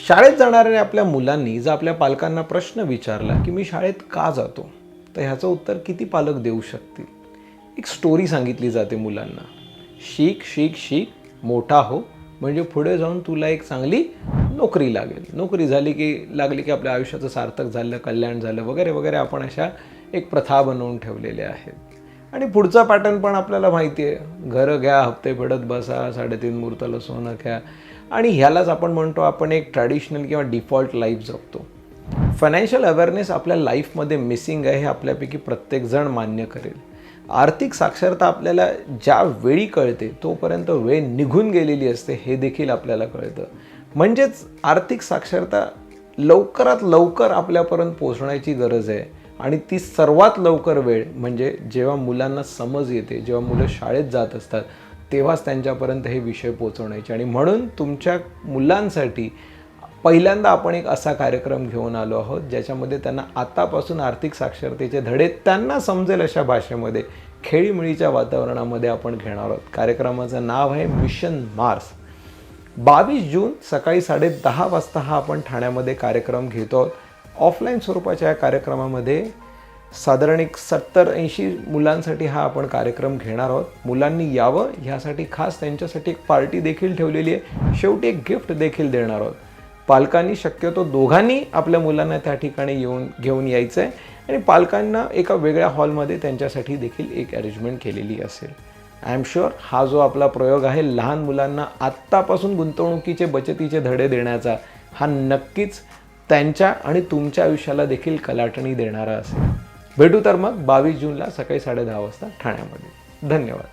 शाळेत जाणाऱ्या आपल्या मुलांनी जर आपल्या पालकांना प्रश्न विचारला की मी शाळेत का जातो, तर ह्याचं उत्तर किती पालक देऊ शकतील? एक स्टोरी सांगितली जाते मुलांना, शिक शिक शिक मोठा हो, म्हणजे पुढे जाऊन तुला एक चांगली नोकरी लागेल. नोकरी लागली की आपल्या आयुष्याचं सार्थक झालं, कल्याण झालं वगैरे वगैरे. आपण अशा एक प्रथा बनवून ठेवलेल्या आहेत. आणि पुढचा पॅटर्न पण आपल्याला माहिती आहे, घरं घ्या, हप्ते फेडत बसा, 3.5 मुहूर्ताला सोनं घ्या. आणि ह्यालाच आपण म्हणतो आपण एक ट्रॅडिशनल किंवा डिफॉल्ट लाईफ जगतो. फायनान्शियल अवेअरनेस आपल्या लाईफमध्ये मिसिंग आहे हे आपल्यापैकी प्रत्येकजण मान्य करेल. आर्थिक साक्षरता आपल्याला ज्या वेळी कळते तोपर्यंत वेळ निघून गेलेली असते हे देखील आपल्याला कळतं. म्हणजेच आर्थिक साक्षरता लवकरात लवकर आपल्यापर्यंत पोहोचण्याची गरज आहे. आणि ती सर्वात लवकर वेळ म्हणजे जेव्हा मुलांना समज येते, जेव्हा मुलं शाळेत जात असतात तेव्हाच त्यांच्यापर्यंत हे विषय पोहोचवण्याचे. आणि म्हणून तुमच्या मुलांसाठी पहिल्यांदा आपण एक असा कार्यक्रम घेऊन आलो आहोत ज्याच्यामध्ये त्यांना आतापासून आर्थिक साक्षरतेचे धडे त्यांना समजेल अशा भाषेमध्ये, खेळीमेळीच्या वातावरणामध्ये आपण घेणार आहोत. कार्यक्रमाचं नाव आहे मिशन मार्स. 22 जून सकाळी 10:30 वाजता हा आपण ठाण्यामध्ये कार्यक्रम घेतो आहोत. ऑफलाईन स्वरूपाच्या या कार्यक्रमामध्ये साधारण एक 70-80 मुलांसाठी हा आपण कार्यक्रम घेणार आहोत. मुलांनी यावं ह्यासाठी खास त्यांच्यासाठी एक पार्टी देखील ठेवलेली आहे. शेवटी एक गिफ्ट देखील देणार आहोत. पालकांनी शक्यतो दोघांनी आपल्या मुलांना त्या ठिकाणी घेऊन यायचं आहे आणि पालकांना एका वेगळ्या हॉलमध्ये त्यांच्यासाठी देखील एक अरेंजमेंट केलेली असेल. आय एम शुअर हा जो आपला प्रयोग आहे लहान मुलांना आत्तापासून गुंतवणुकीचे बचतीचे धडे देण्याचा, हा नक्कीच त्यांच्या आणि तुमच्या आयुष्याला देखील कलाटणी देणारा असेल. भेटू तर मग 22 जूनला सकाळी 10:30 वाजता ठाण्यामध्ये. धन्यवाद.